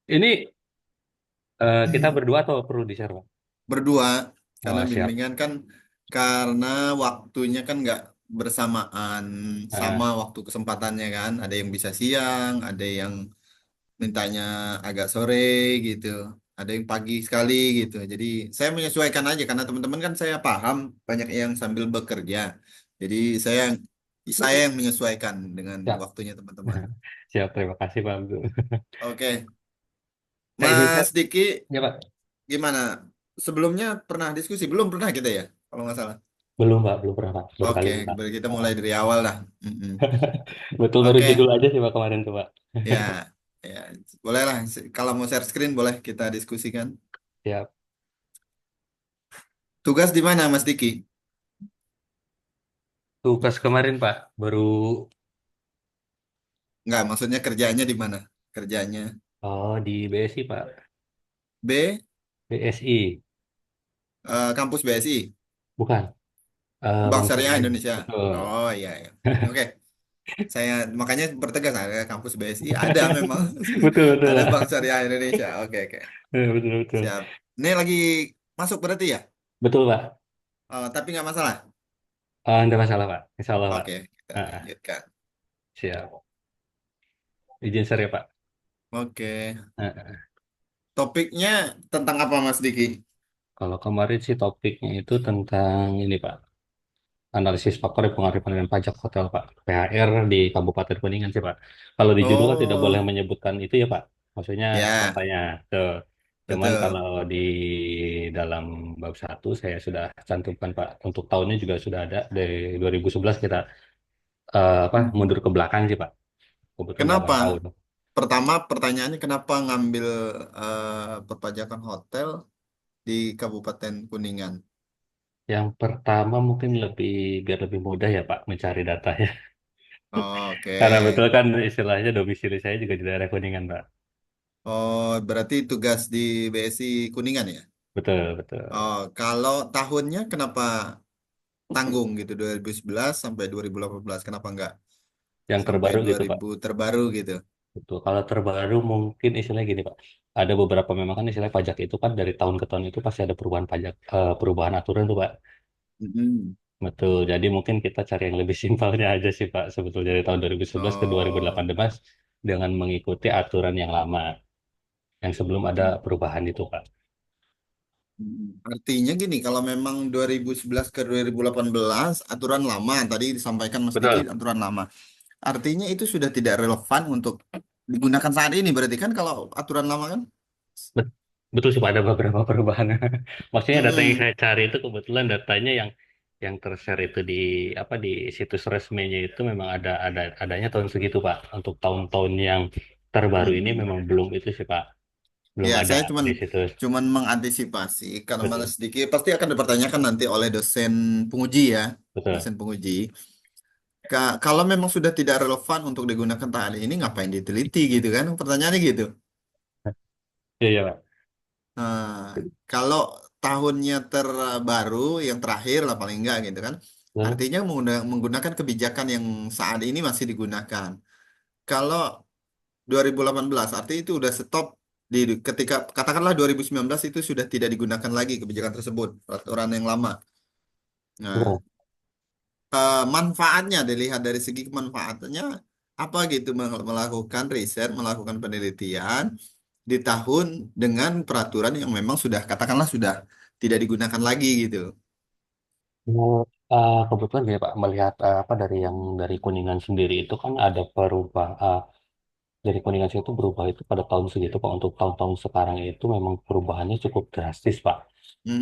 Ini kita berdua atau perlu di-share, Pak? Berdua, karena Oh, siap. bimbingan kan karena waktunya kan nggak bersamaan sama Ah, waktu kesempatannya kan. Ada yang bisa siang, ada yang mintanya agak sore gitu. Ada yang pagi sekali gitu. Jadi saya menyesuaikan aja karena teman-teman kan saya paham banyak yang sambil bekerja. Jadi saya saya yang menyesuaikan dengan siap. waktunya teman-teman. Siap, terima kasih, Pak Abdul. Oke, Saya izin Mas share. Diki, Ya, Pak. gimana? Sebelumnya pernah diskusi? Belum pernah kita ya, kalau nggak salah. Belum, Pak. Belum pernah, Pak. Baru kali Oke, ini, Pak. berarti kita Ah, mulai dari awal lah. Mm-mm. betul, baru Oke, judul aja sih, Pak, kemarin tuh, Pak. ya, ya, boleh lah. Kalau mau share screen boleh kita diskusikan. Siap. Tugas di mana, Mas Diki? Tugas kemarin, Pak. Baru, Nggak, maksudnya kerjaannya di mana? Kerjanya oh, di BSI, Pak. B, BSI. kampus BSI, Bukan. Bank Bank Syariah Syariah. Indonesia. Betul. Oh iya, iya. Oke, saya makanya bertegas ada kampus BSI ada memang Betul, betul, ada Bank Pak. Syariah Indonesia. Oke, oke, Betul, betul. siap. Ini lagi masuk berarti ya? Betul, Pak. Tapi nggak masalah. Nggak masalah, Pak. Insya Allah, Pak. Oke, kita Ah, ah. lanjutkan. Siap. Izin share ya, Pak. Oke, Ah, ah. topiknya tentang apa, Mas Diki? Kalau kemarin sih topiknya itu tentang ini, Pak. Analisis faktor yang pengaruh penerimaan pajak hotel, Pak. PHR di Kabupaten Kuningan sih, Pak. Kalau di judul kan tidak boleh Oh, menyebutkan itu ya, Pak. Maksudnya ya, kotanya. Tuh. Cuman kalau betul. di dalam bab satu saya sudah cantumkan, Pak. Untuk tahunnya juga sudah ada dari 2011 kita apa Hmm. mundur ke belakang sih, Pak. Kebetulan 8 Kenapa? tahun. Pertama, pertanyaannya kenapa ngambil perpajakan hotel di Kabupaten Kuningan? Yang pertama mungkin biar lebih mudah ya, Pak, mencari datanya. Oke. Karena betul kan istilahnya domisili saya juga di daerah Kuningan, Pak. Oh, berarti tugas di BSI Kuningan ya? Betul, betul. Oh, kalau tahunnya kenapa tanggung gitu 2011 sampai 2018? Kenapa enggak Yang sampai terbaru gitu, Pak. 2000 terbaru gitu? Betul. Kalau terbaru mungkin istilahnya gini, Pak. Ada beberapa memang kan istilah pajak itu kan dari tahun ke tahun itu pasti ada perubahan pajak, perubahan aturan tuh, Pak. Mm-mm. Betul. Jadi mungkin kita cari yang lebih simpelnya aja sih, Pak. Sebetulnya dari tahun 2011 ke Oh. 2018 dengan mengikuti aturan yang lama, yang sebelum ada perubahan itu, Pak. Artinya gini, kalau memang 2011 ke 2018 aturan lama, tadi disampaikan Mas Diki Betul. aturan lama. Artinya itu sudah tidak relevan untuk digunakan saat ini berarti kan kalau aturan lama kan? Bet- Betul sih Pak, ada beberapa perubahan. Maksudnya data yang Mm-mm. saya cari itu kebetulan datanya yang tershare itu di apa di situs resminya itu memang adanya tahun segitu Pak. Untuk tahun-tahun yang terbaru ini Mm-mm. memang belum itu sih Pak, belum Ya, ada saya cuman di situs. cuman mengantisipasi karena Betul, Mas Diki pasti akan dipertanyakan nanti oleh dosen penguji ya, betul. dosen penguji. Kalau memang sudah tidak relevan untuk digunakan tahun ini, ngapain diteliti gitu kan? Pertanyaannya gitu. Iya, iya Pak. Nah, kalau tahunnya terbaru, yang terakhir lah paling enggak gitu kan, Betul. artinya menggunakan kebijakan yang saat ini masih digunakan. Kalau 2018, artinya itu udah stop di ketika katakanlah 2019 itu sudah tidak digunakan lagi kebijakan tersebut, peraturan yang lama. Nah, Betul. manfaatnya dilihat dari segi kemanfaatannya apa gitu melakukan riset, melakukan penelitian di tahun dengan peraturan yang memang sudah katakanlah sudah tidak digunakan lagi gitu. Kebetulan ya Pak melihat apa dari Kuningan sendiri itu kan ada dari Kuningan itu berubah itu pada tahun segitu Pak. Untuk tahun-tahun sekarang itu memang perubahannya cukup drastis Pak.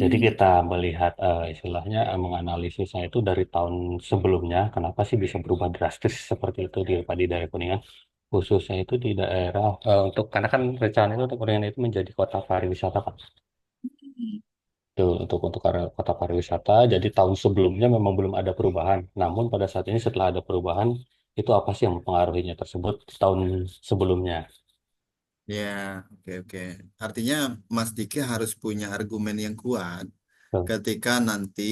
Jadi Hmm, kita melihat istilahnya menganalisisnya itu dari tahun sebelumnya, kenapa sih bisa berubah drastis seperti itu di daerah Kuningan, khususnya itu di daerah untuk karena kan rencana itu untuk Kuningan itu menjadi kota pariwisata Pak. Tuh, untuk kota pariwisata, jadi tahun sebelumnya memang belum ada perubahan. Namun pada saat ini setelah ada perubahan, itu apa sih yang mempengaruhinya tersebut di tahun sebelumnya? ya, oke, oke. Artinya Mas Diki harus punya argumen yang kuat Tuh, ketika nanti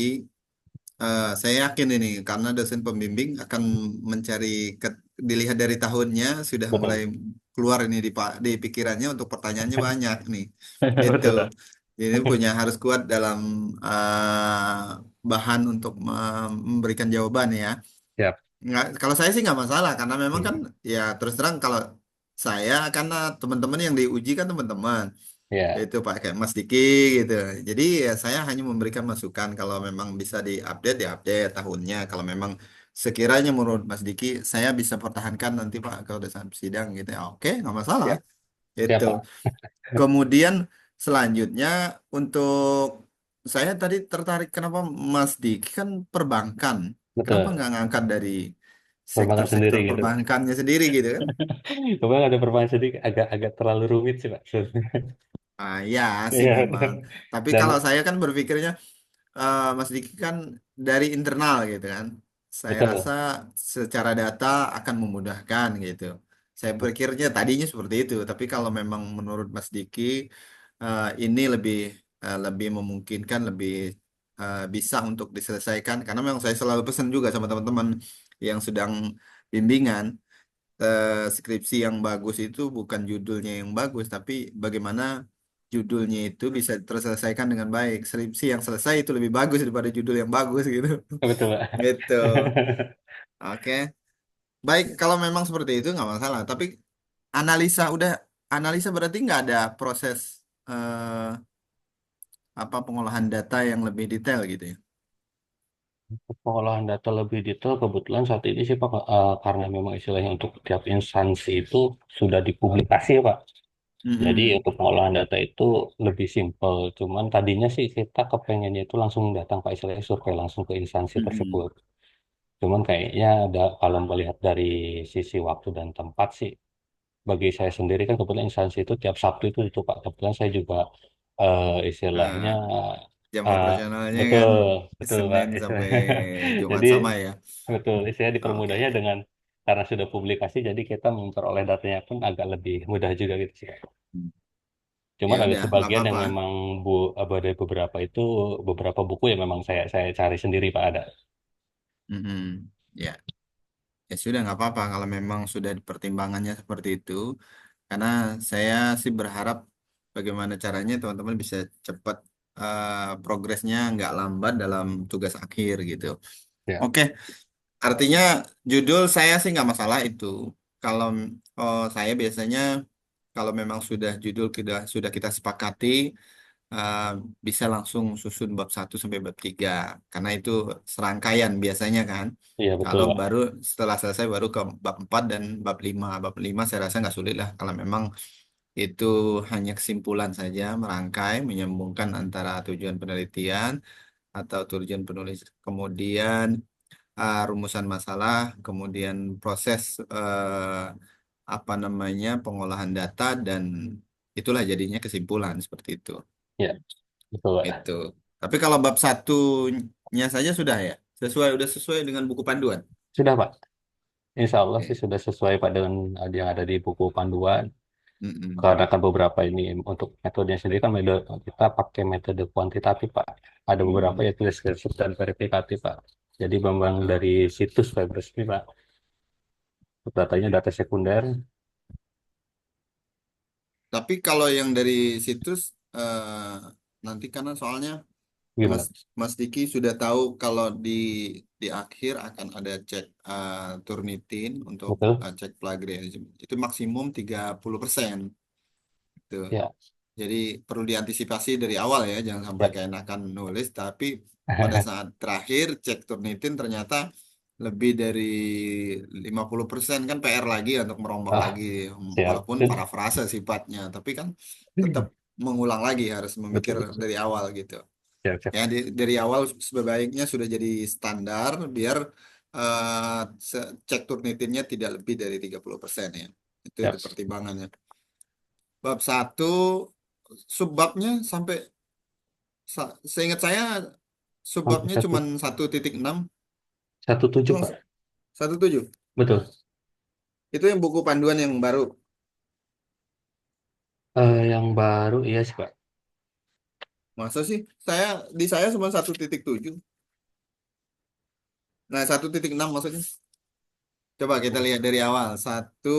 saya yakin ini karena dosen pembimbing akan mencari dilihat dari tahunnya sudah mulai betul. keluar ini di pikirannya untuk pertanyaannya banyak nih. Gitu. Betul, Pak. Jadi punya harus kuat dalam bahan untuk memberikan jawaban ya. Siap. Nggak, kalau saya sih nggak masalah karena memang kan Hmm. ya terus terang kalau saya karena teman-teman yang diuji kan teman-teman Ya, itu Pak kayak Mas Diki gitu. Jadi ya saya hanya memberikan masukan kalau memang bisa diupdate tahunnya. Kalau memang sekiranya menurut Mas Diki saya bisa pertahankan nanti Pak kalau udah sampai sidang gitu ya. Oke, nggak masalah. siap. Siap, Itu. Pak. Kemudian selanjutnya untuk saya tadi tertarik kenapa Mas Diki kan perbankan. Kenapa Betul. nggak ngangkat dari Perbankan sendiri sektor-sektor gitu. perbankannya sendiri gitu kan? Kemudian ada perbankan sedikit agak agak terlalu rumit sih, Pak. Ah ya sih Iya. memang. Tapi Dan kalau saya kan berpikirnya Mas Diki kan dari internal gitu kan. Saya rasa betul. secara data akan memudahkan gitu. Saya pikirnya tadinya seperti itu, tapi kalau memang menurut Mas Diki ini lebih memungkinkan, lebih bisa untuk diselesaikan karena memang saya selalu pesan juga sama teman-teman yang sedang bimbingan skripsi yang bagus itu bukan judulnya yang bagus, tapi bagaimana judulnya itu bisa terselesaikan dengan baik. Skripsi yang selesai itu lebih bagus daripada judul yang bagus gitu. Betul, Pak. Gitu. Oke. Baik, kalau memang seperti itu nggak masalah. Tapi analisa udah analisa berarti nggak ada proses apa pengolahan data yang lebih detail gitu ya. Pengolahan data lebih detail kebetulan saat ini sih Pak, karena memang istilahnya untuk tiap instansi itu sudah dipublikasi ya, Pak. Jadi Mm-mm. untuk pengolahan data itu lebih simpel. Cuman tadinya sih kita kepengennya itu langsung datang Pak istilahnya survei langsung ke instansi Mm-mm. tersebut. Cuman kayaknya ada kalau melihat dari sisi waktu dan tempat sih, bagi saya sendiri kan kebetulan instansi itu tiap Sabtu itu Pak. Kebetulan saya juga istilahnya Nah, jam eh, operasionalnya betul kan betul Pak Senin sampai istilahnya. Jumat Jadi sama ya. betul, saya dipermudahnya Oke. dengan karena sudah publikasi, jadi kita memperoleh datanya pun agak lebih mudah juga gitu sih. Ya Cuman ada udah, nggak sebagian yang apa-apa. memang ada beberapa itu beberapa buku yang memang saya cari sendiri Pak ada. Mm-mm. Ya, ya sudah nggak apa-apa kalau memang sudah pertimbangannya seperti itu. Karena saya sih berharap bagaimana caranya teman-teman bisa cepat progresnya nggak lambat dalam tugas akhir gitu. Ya, Oke, artinya judul saya sih nggak masalah itu. Kalau saya biasanya kalau memang sudah judul sudah kita sepakati eh, bisa langsung susun bab 1 sampai bab 3 karena itu serangkaian biasanya kan. iya betul Kalau Pak. baru setelah selesai baru ke bab 4 dan bab 5. Bab 5 saya rasa nggak sulit lah kalau memang itu hanya kesimpulan saja, merangkai, menyambungkan antara tujuan penelitian atau tujuan penulis, kemudian rumusan masalah, kemudian proses apa namanya pengolahan data dan itulah jadinya kesimpulan seperti itu. Ya, betul Itu. Pak. Tapi kalau bab satunya saja sudah ya, udah sesuai dengan buku panduan. Sudah Pak. Insya Allah sih Oke. sudah sesuai Pak dengan yang ada di buku panduan. Mm-mm. Karena kan beberapa ini untuk metodenya sendiri kan kita pakai metode kuantitatif Pak. Ada beberapa Mm-mm. yaitu deskripsi dan verifikatif Pak. Jadi memang Ah. dari situs web resmi Pak. Datanya data sekunder. Tapi kalau yang dari situs nanti karena soalnya Mas Gimana? Mas Diki sudah tahu kalau di akhir akan ada cek Turnitin untuk Betul? cek plagiarisme. Itu maksimum 30%. Gitu. Ya, Jadi perlu diantisipasi dari awal ya, jangan sampai ya. keenakan nulis tapi pada saat terakhir cek Turnitin ternyata lebih dari 50% kan PR lagi untuk merombak Ah, lagi siap. walaupun parafrase sifatnya, tapi kan tetap mengulang lagi harus memikir Betul, betul. dari awal gitu. Siap, siap. Ya, dari awal sebaiknya sudah jadi standar biar cek turnitinnya tidak lebih dari 30% ya. Itu Siap. pertimbangannya. Bab satu subbabnya sampai seingat saya Sampai subbabnya cuma satu, 1.6 satu tujuh, cuma Pak. 1.7. Betul. Itu yang buku panduan yang baru. Yang baru, iya sih, Pak. Masa sih? Di saya cuma 1.7. Nah, 1.6 maksudnya. Coba kita lihat dari awal. Satu,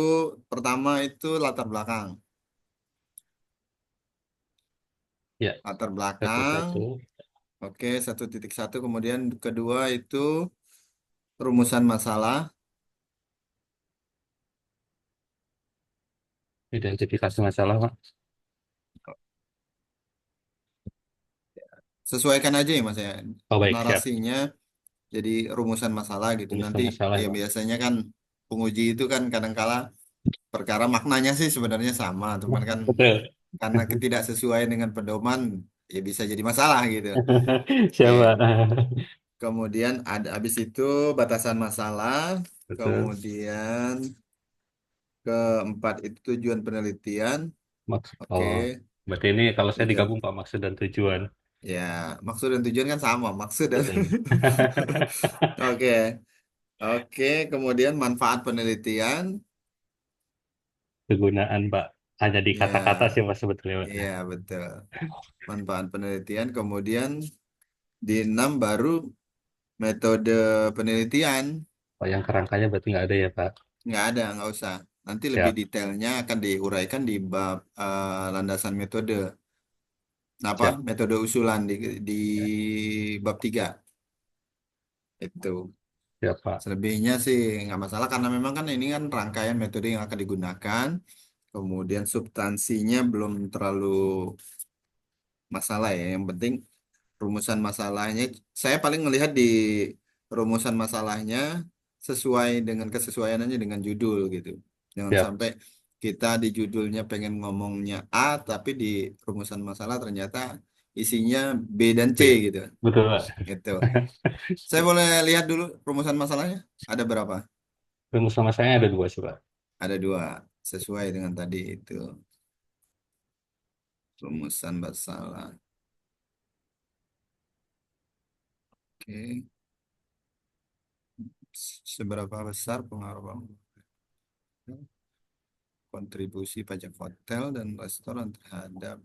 pertama itu latar belakang. Ya, Latar belakang, satu-satu. oke, 1.1. Kemudian kedua itu rumusan masalah. Identifikasi masalah, Pak. Sesuaikan aja ya Mas ya. Oh, baik, siap. Narasinya jadi rumusan masalah gitu. Rumusan Nanti masalah, ya Pak. biasanya kan penguji itu kan kadangkala perkara maknanya sih sebenarnya sama, cuman kan Betul. karena ketidaksesuaian dengan pedoman ya bisa jadi masalah gitu. Oke. Siap, Pak. Kemudian ada habis itu batasan masalah, Betul. kemudian keempat itu tujuan penelitian. Oke, Oh, berarti ini kalau saya tujuan. digabung Pak, maksud dan tujuan. Ya, maksud dan tujuan kan sama, maksud dan Betul. Oke. Oke, kemudian manfaat penelitian. Kegunaan, Pak. Hanya di kata-kata Ya, sih, Mas, sebetulnya, Pak. iya betul. Manfaat penelitian, kemudian di 6 baru metode penelitian. Oh, yang kerangkanya berarti nggak ada ya, Pak? Nggak ada, nggak usah. Nanti lebih Siap, detailnya akan diuraikan di bab landasan metode. Apa? siap, Metode usulan di bab 3 itu. siap, Pak. Selebihnya sih nggak masalah karena memang kan ini kan rangkaian metode yang akan digunakan. Kemudian substansinya belum terlalu masalah ya. Yang penting rumusan masalahnya, saya paling melihat di rumusan masalahnya sesuai dengan kesesuaiannya dengan judul gitu. Jangan Siap. sampai kita di judulnya pengen ngomongnya A, tapi di rumusan masalah ternyata isinya B dan C B. gitu. Betul, Pak. Gitu. Saya boleh lihat dulu rumusan masalahnya? Ada berapa? Rumus sama saya ada dua sih, Pak. Ada dua, sesuai dengan tadi itu rumusan masalah. Oke. Seberapa besar pengaruh kontribusi pajak hotel dan restoran terhadap.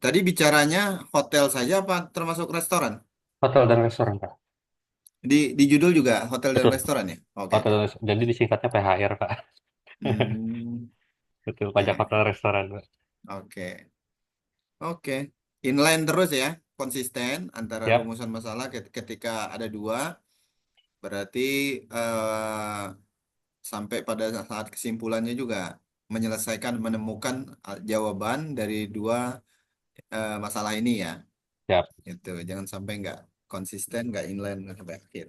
Tadi bicaranya hotel saja apa termasuk restoran? Hotel dan restoran, Pak. Di judul juga hotel dan Betul. restoran ya? Oke, Hotel oke. dan jadi disingkatnya PHR, Pak. Hmm, Betul, ya, pajak ya. hotel restoran, Pak. Oke. Oke. Inline terus ya, konsisten antara Siap, rumusan masalah ketika ada dua, berarti sampai pada saat kesimpulannya juga menyelesaikan menemukan jawaban dari dua masalah ini ya. siap. Itu jangan sampai nggak konsisten, nggak inline nggak sampai akhir.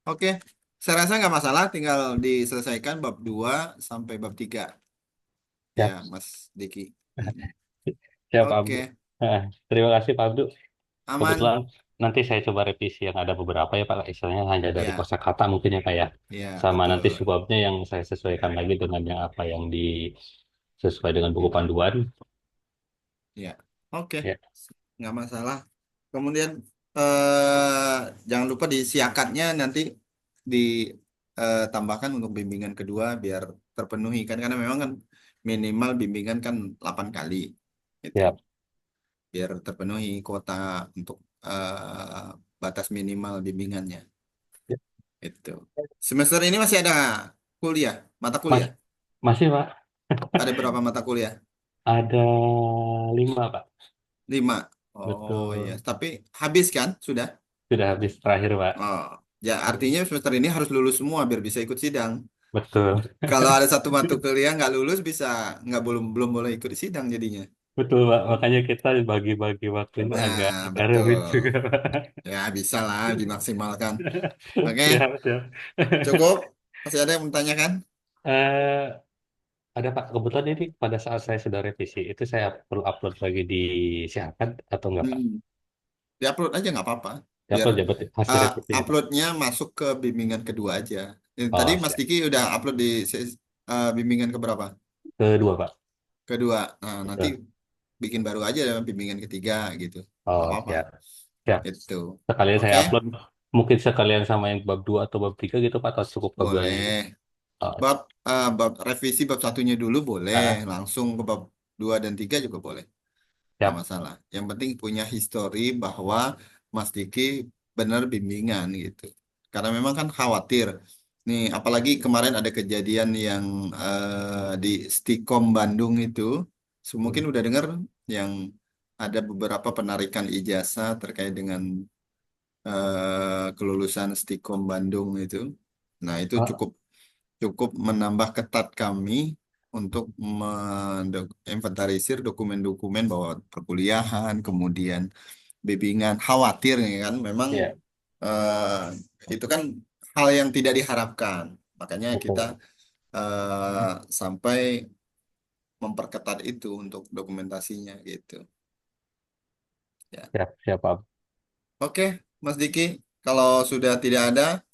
Oke, saya rasa nggak masalah, tinggal diselesaikan bab 2 sampai bab 3 Siap, ya, Mas Diki. Mm-mm. siap, Pak Abdu. Oke, Terima kasih, Pak Abdu. aman. Kebetulan nanti saya coba revisi yang ada beberapa ya Pak, istilahnya hanya dari Ya, kosakata mungkin ya Pak ya. ya Sama nanti betul. sebabnya yang saya sesuaikan lagi dengan yang apa yang sesuai dengan buku panduan. Ya, oke, Ya, nggak masalah. Kemudian jangan lupa disiakatnya nanti ditambahkan untuk bimbingan kedua biar terpenuhi kan karena memang kan minimal bimbingan kan 8 kali itu. siap. Biar terpenuhi kuota untuk batas minimal bimbingannya. Ya. Itu. Semester ini masih ada kuliah, mata Mas, kuliah. masih Pak, Ada berapa mata kuliah? ada 5 Pak. 5. Oh iya, Betul. tapi habis kan? Sudah? Sudah habis terakhir Pak. Oh, ya artinya semester ini harus lulus semua biar bisa ikut sidang. Betul. Kalau ada satu mata kuliah nggak lulus bisa nggak belum boleh ikut sidang jadinya. Betul Pak, makanya kita bagi-bagi waktunya agak Nah, agak rumit juga betul. Pak. Ya bisa lah dimaksimalkan. Oke, Siap, siap. cukup. Masih ada yang bertanyakan? Eh, Ada Pak, kebetulan ini pada saat saya sudah revisi, itu saya perlu upload lagi di Siakan atau enggak Pak? Diupload aja nggak apa-apa Ya biar upload ya berarti hasil revisinya Pak. uploadnya masuk ke bimbingan kedua aja. Tadi Oh Mas siap. Diki udah upload di bimbingan keberapa? Kedua Pak. Kedua. Nah, nanti Betul. bikin baru aja bimbingan ketiga gitu, nggak Oh apa-apa. siap. Siap. Itu Sekalian saya oke. upload, mungkin sekalian sama yang bab 2 atau bab 3 gitu Pak, atau cukup bab 2 Boleh. dulu. Oh, Bab revisi bab satunya dulu boleh, ah, langsung ke bab 2 dan 3 juga boleh, nggak siap. masalah. Yang penting punya histori bahwa Mas Diki benar bimbingan gitu. karena memang kan khawatir. Nih, apalagi kemarin ada kejadian yang di Stikom Bandung itu, mungkin Hmm. udah dengar yang ada beberapa penarikan ijazah terkait dengan kelulusan Stikom Bandung itu. Nah, itu Ah, cukup cukup menambah ketat kami untuk menginventarisir dokumen-dokumen bahwa perkuliahan, kemudian bimbingan, khawatir nih kan, memang ya, itu kan hal yang tidak diharapkan. Makanya kita betul. sampai memperketat itu untuk dokumentasinya gitu. Ya. Siap, siap, Pak. Oke, Mas Diki, kalau sudah tidak ada,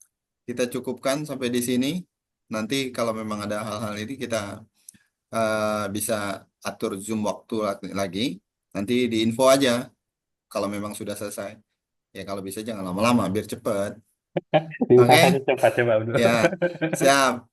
kita cukupkan sampai di sini. Nanti kalau memang ada hal-hal ini kita bisa atur Zoom waktu lagi. Nanti diinfo aja kalau memang sudah selesai. Ya kalau bisa jangan lama-lama biar cepet. Terima kasih Oke? cepat, cepat. Ya, siap.